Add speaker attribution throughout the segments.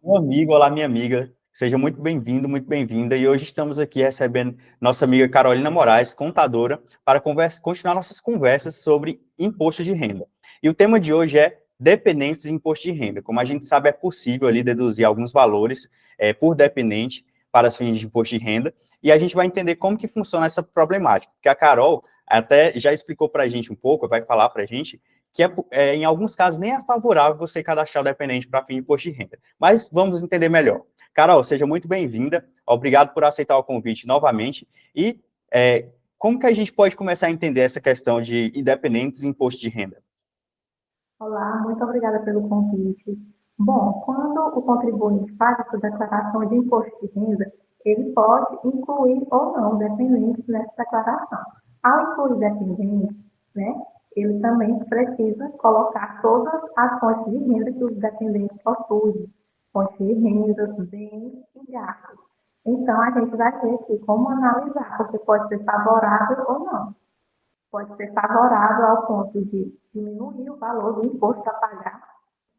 Speaker 1: Meu amigo, olá, minha amiga. Seja muito bem-vindo, muito bem-vinda. E hoje estamos aqui recebendo nossa amiga Carolina Moraes, contadora, para continuar nossas conversas sobre imposto de renda. E o tema de hoje é dependentes de imposto de renda. Como a gente sabe, é possível ali deduzir alguns valores por dependente para as fins de imposto de renda. E a gente vai entender como que funciona essa problemática. Porque a Carol até já explicou para a gente um pouco, vai falar para a gente, que em alguns casos nem é favorável você cadastrar o dependente para fim de imposto de renda. Mas vamos entender melhor. Carol, seja muito bem-vinda. Obrigado por aceitar o convite novamente. E como que a gente pode começar a entender essa questão de independentes e imposto de renda?
Speaker 2: Olá, muito obrigada pelo convite. Bom, quando o contribuinte faz a sua declaração de imposto de renda, ele pode incluir ou não dependentes nessa declaração. Ao incluir dependentes, né, ele também precisa colocar todas as fontes de renda que os dependentes possuem, fontes de renda, bens e gastos. Então, a gente vai ter aqui como analisar, porque pode ser favorável ou não. Pode ser favorável ao ponto de diminuir o valor do imposto a pagar,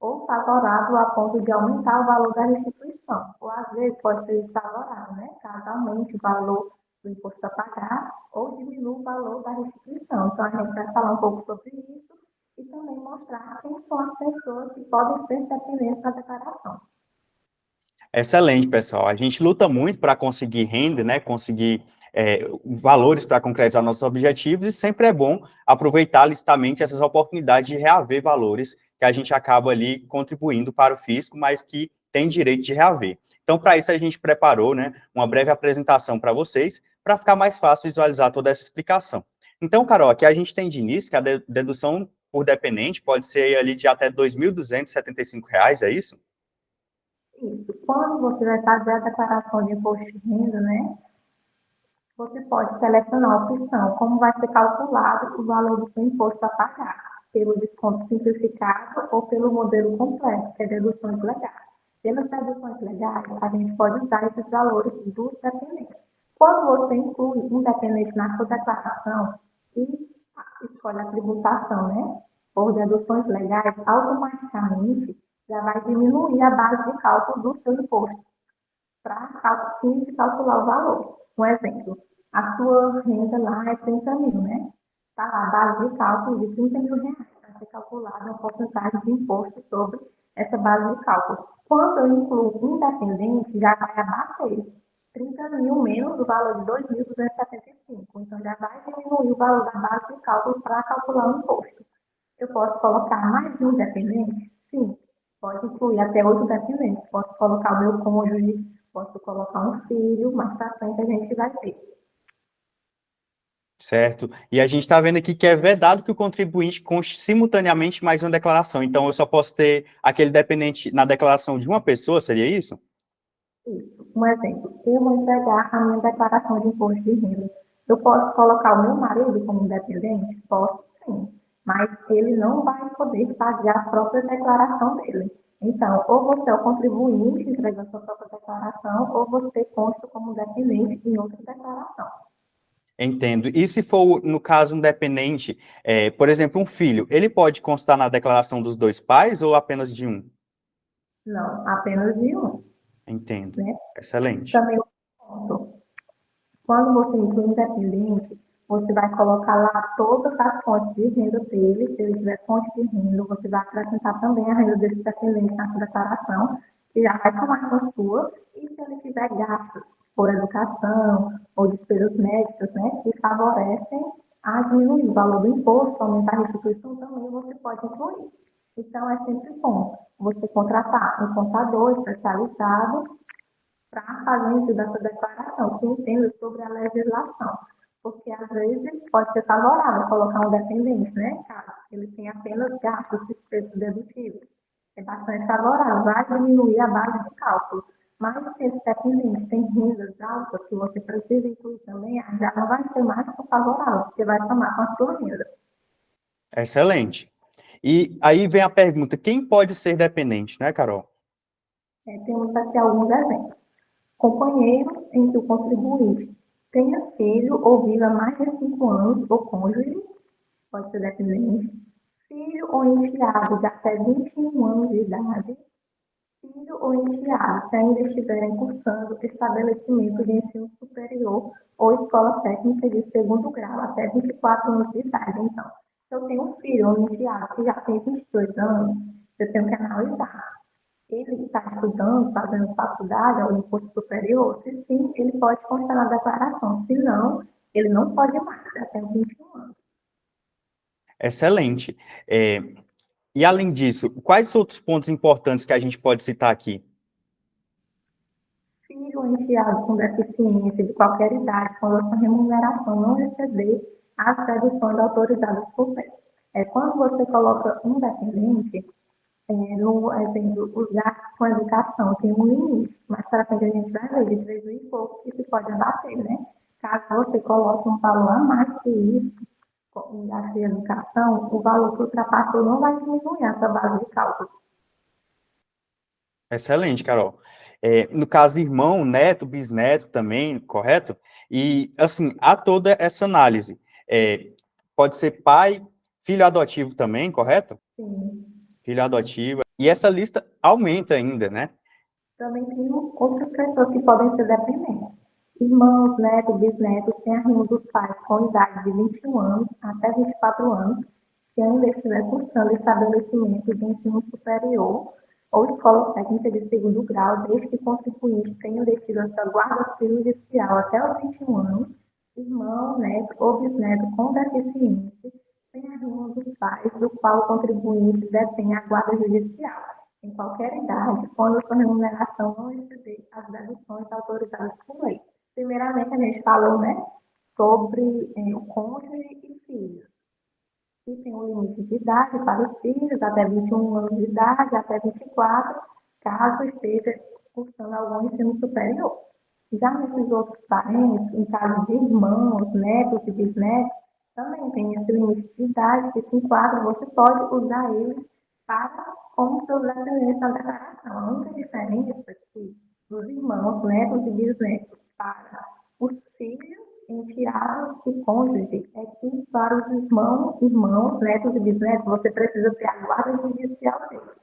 Speaker 2: ou favorável a ponto de aumentar o valor da restituição. Ou às vezes pode ser desfavorável, né? Caso aumente o valor do imposto a pagar ou diminua o valor da restituição. Então a gente vai falar um pouco sobre isso e também mostrar quem são as pessoas que podem ser dependentes da declaração.
Speaker 1: Excelente, pessoal. A gente luta muito para conseguir renda, né? Conseguir valores para concretizar nossos objetivos, e sempre é bom aproveitar licitamente essas oportunidades de reaver valores que a gente acaba ali contribuindo para o fisco, mas que tem direito de reaver. Então, para isso, a gente preparou, né, uma breve apresentação para vocês, para ficar mais fácil visualizar toda essa explicação. Então, Carol, aqui a gente tem de início que a dedução por dependente pode ser ali de até R$ 2.275, é isso?
Speaker 2: Isso. Quando você vai fazer a declaração de imposto de renda, né? Você pode selecionar a opção como vai ser calculado o valor do seu imposto a pagar, pelo desconto simplificado ou pelo modelo completo, que é deduções legais. Pelas deduções legais, a gente pode usar esses valores dos dependentes. Quando você inclui um dependente na sua declaração e escolhe a tributação, né, por deduções legais, automaticamente já vai diminuir a base de cálculo do seu imposto para fim de calcular o valor. Um exemplo, a sua renda lá é 30 mil, né? Está lá a base de cálculo de 30 mil reais. Vai ser calculada uma porcentagem de imposto sobre essa base de cálculo. Quando eu incluo independente, já vai abater 30 mil menos o valor de 2.275. Então, já vai diminuir o valor da base de cálculo para calcular o imposto. Eu posso colocar mais de um dependente? Sim, pode incluir até 8 dependentes. Posso colocar o meu cônjuge, posso colocar um filho, mais para frente a gente vai ver.
Speaker 1: Certo. E a gente está vendo aqui que é vedado que o contribuinte conste simultaneamente mais uma declaração. Então, eu só posso ter aquele dependente na declaração de uma pessoa, seria isso?
Speaker 2: Isso. Um exemplo, eu vou entregar a minha declaração de imposto de renda. Eu posso colocar o meu marido como dependente? Posso sim, mas ele não vai poder fazer a própria declaração dele. Então, ou você é o contribuinte entregando a sua própria declaração, ou você consta como dependente em outra declaração.
Speaker 1: Entendo. E se for, no caso, um dependente, por exemplo, um filho, ele pode constar na declaração dos dois pais ou apenas de um?
Speaker 2: Não, apenas de um,
Speaker 1: Entendo.
Speaker 2: né?
Speaker 1: Excelente.
Speaker 2: Também quando você inclui independente, você vai colocar lá todas as fontes de renda dele. Se ele tiver fonte de renda, você vai acrescentar também a renda desse dependente na sua declaração, que já vai somar com a sua. E se ele tiver gastos por educação ou despesas médicas, né, que favorecem a diminuir o valor do imposto, aumentar a restituição, também você pode incluir. Então, é sempre bom você contratar um contador especializado para fazer dessa declaração, que entenda sobre a legislação. Porque, às vezes, pode ser favorável colocar um dependente, né? Caso ele tenha apenas gastos despesas dedutíveis. É bastante favorável, vai diminuir a base de cálculo. Mas se esse dependente tem rendas altas, que você precisa incluir também, já não vai ser mais tão favorável, porque vai somar com a sua renda.
Speaker 1: Excelente. E aí vem a pergunta: quem pode ser dependente, né, Carol?
Speaker 2: Temos aqui alguns exemplos. Companheiro em que o contribuinte tenha filho ou viva mais de 5 anos, ou cônjuge, pode ser dependente, filho ou enteado de até 21 anos de idade, filho ou enteados que ainda estiverem cursando estabelecimento de ensino superior ou escola técnica de segundo grau até 24 anos de idade. Então, se eu tenho um filho ou um enteado que já tem 22 anos, eu tenho que analisar. Ele está estudando, fazendo faculdade ou em curso superior? Se sim, ele pode constar na declaração. Se não, ele não pode mais, até os 21 anos.
Speaker 1: Excelente. E além disso, quais outros pontos importantes que a gente pode citar aqui?
Speaker 2: Filho ou enteado com deficiência de qualquer idade, quando a sua remuneração não exceder as deduções autorizadas por lei. Quando você coloca um dependente, no exemplo, os gastos com educação tem um limite, mas para frente a gente vai ver de 3 mil e pouco que se pode abater, né? Caso você coloque um valor a mais que isso, em gasto de educação, o valor que ultrapassou não vai diminuir essa base de cálculo.
Speaker 1: Excelente, Carol. No caso, irmão, neto, bisneto também, correto? E, assim, há toda essa análise. Pode ser pai, filho adotivo também, correto?
Speaker 2: Sim.
Speaker 1: Filho adotivo. E essa lista aumenta ainda, né?
Speaker 2: Também tem outras pessoas que podem ser dependentes. Irmãos, netos, bisnetos têm a renda dos pais com idade de 21 anos até 24 anos, que ainda estiver cursando estabelecimento de ensino superior ou escola técnica de segundo grau, desde que contribuinte tenha obtido a sua guarda civil judicial até os 21 anos, irmão, neto ou bisneto com deficiência tem a renda dos pais, do qual o contribuinte detém a guarda judicial em qualquer idade, quando sua remuneração não exceder as deduções autorizadas por lei. Primeiramente, a gente falou, né, sobre o cônjuge e filhos. E tem um limite de idade para os filhos, até 21 anos de idade, até 24, caso esteja cursando algum ensino superior. Já nesses outros parentes, em caso de irmãos, netos e bisnetos, também tem esse limite de idade que se enquadra, você pode usar ele para como seus descendentes na declaração. A única diferença é que dos irmãos, netos e bisnetos para os filhos, enteados e cônjuges é que para os irmãos, netos e bisnetos, você precisa ter a guarda judicial deles,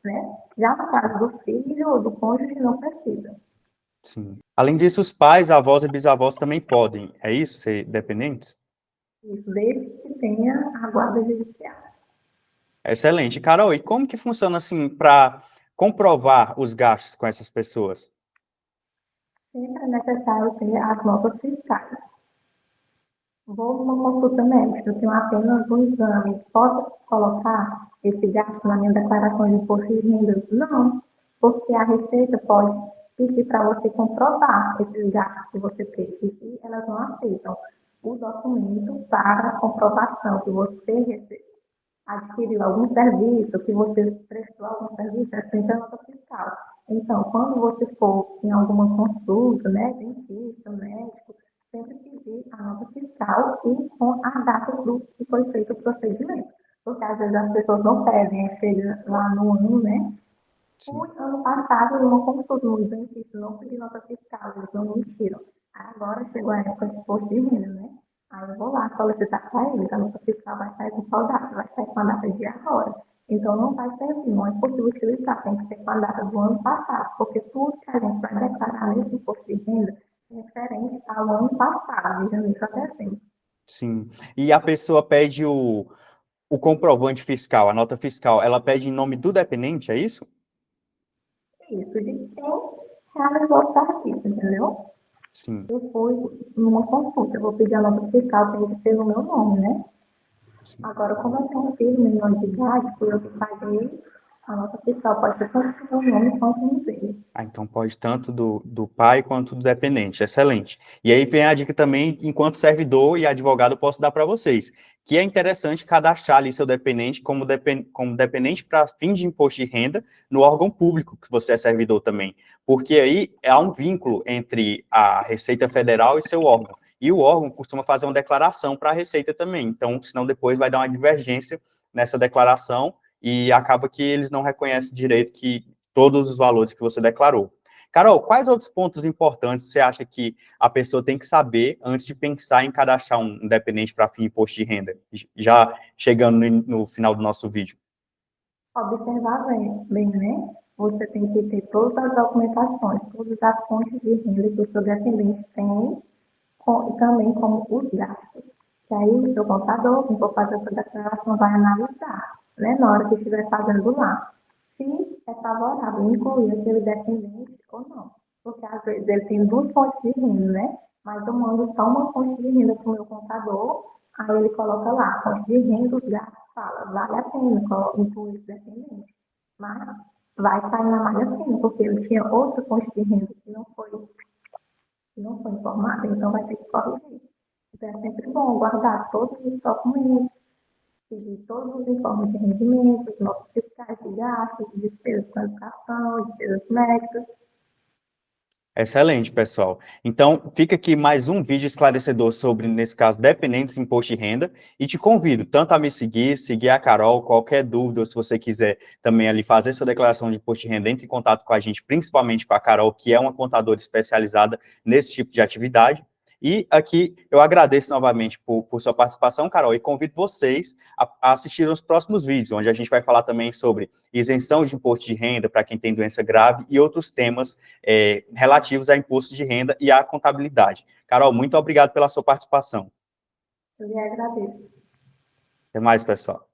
Speaker 2: né? Já no caso do filho ou do cônjuge, não precisa.
Speaker 1: Sim. Além disso, os pais, avós e bisavós também podem, é isso? Ser dependentes?
Speaker 2: Isso, desde que tenha a guarda judicial.
Speaker 1: Excelente. Carol, e como que funciona assim para comprovar os gastos com essas pessoas?
Speaker 2: Sempre é necessário ter as notas fiscais. Vou numa consulta médica, eu tenho apenas um exame. Posso colocar esse gasto na minha declaração de imposto de renda? Não, porque a Receita pode pedir para você comprovar esses gastos que você teve e elas não aceitam o documento para comprovação que você adquiriu algum serviço, que você prestou algum serviço, é sempre a nota fiscal. Então, quando você for em alguma consulta, né, dentista, médico, sempre pedir a nota fiscal e com a data do que foi feito o procedimento. Porque às vezes as pessoas não pedem, chega lá no ano, né? Fui ano passado numa consulta no dentista, não pedi nota fiscal, eles não mentiram. Agora chegou a época de imposto de renda, né? Aí eu vou lá solicitar para eles, a nota fiscal vai sair com qual data? Vai sair com a data de agora. Então não vai servir, não é possível utilizar, tem que ser com a data do ano passado, porque tudo que a gente vai declarar nesse imposto de renda é referente ao ano passado, de janeiro até dezembro.
Speaker 1: Sim. E a pessoa pede o comprovante fiscal, a nota fiscal, ela pede em nome do dependente, é isso?
Speaker 2: Isso, de quem realizou o serviço, entendeu?
Speaker 1: Sim.
Speaker 2: Eu fui numa consulta, eu vou pedir a nota fiscal, tem que ser no meu nome, né?
Speaker 1: Sim.
Speaker 2: Agora, como eu tenho um filho menor de idade, fui eu que paguei, a nota fiscal pode ser tanto no meu nome quanto no dele.
Speaker 1: Então pode tanto do pai quanto do dependente, excelente. E aí vem a dica também, enquanto servidor e advogado, eu posso dar para vocês, que é interessante cadastrar ali seu dependente como dependente para fim de imposto de renda no órgão público, que você é servidor também, porque aí há um vínculo entre a Receita Federal e seu órgão, e o órgão costuma fazer uma declaração para a Receita também, então senão depois vai dar uma divergência nessa declaração e acaba que eles não reconhecem direito que todos os valores que você declarou. Carol, quais outros pontos importantes você acha que a pessoa tem que saber antes de pensar em cadastrar um dependente para fim de imposto de renda? Já chegando no final do nosso vídeo.
Speaker 2: Observar bem, né? você tem que ter todas as documentações, todas as fontes de renda que o seu dependente tem, e também como os gastos. Que aí o seu contador, quem for fazer essa declaração, vai analisar, né, na hora que estiver fazendo lá, se é favorável incluir aquele dependente ou não. Porque às vezes ele tem duas fontes de renda, né? Mas eu mando só uma fonte de renda para o meu contador, aí ele coloca lá, fonte de renda, os gastos, fala, vale a pena incluir esse dependente. Mas vai cair na malha fina, porque ele tinha outra fonte de renda que não foi informada, então vai ter que corrigir. Então é sempre bom guardar todos os documentos, pedir todos os informes de rendimentos, notas fiscais de gastos, despesas com educação, despesas médicas.
Speaker 1: Excelente, pessoal. Então, fica aqui mais um vídeo esclarecedor sobre, nesse caso, dependentes de imposto de renda, e te convido tanto a me seguir a Carol, qualquer dúvida, ou se você quiser também ali fazer sua declaração de imposto de renda, entre em contato com a gente, principalmente com a Carol, que é uma contadora especializada nesse tipo de atividade. E aqui eu agradeço novamente por sua participação, Carol, e convido vocês a assistir os próximos vídeos, onde a gente vai falar também sobre isenção de imposto de renda para quem tem doença grave e outros temas relativos a imposto de renda e à contabilidade. Carol, muito obrigado pela sua participação.
Speaker 2: Eu lhe agradeço.
Speaker 1: Até mais, pessoal.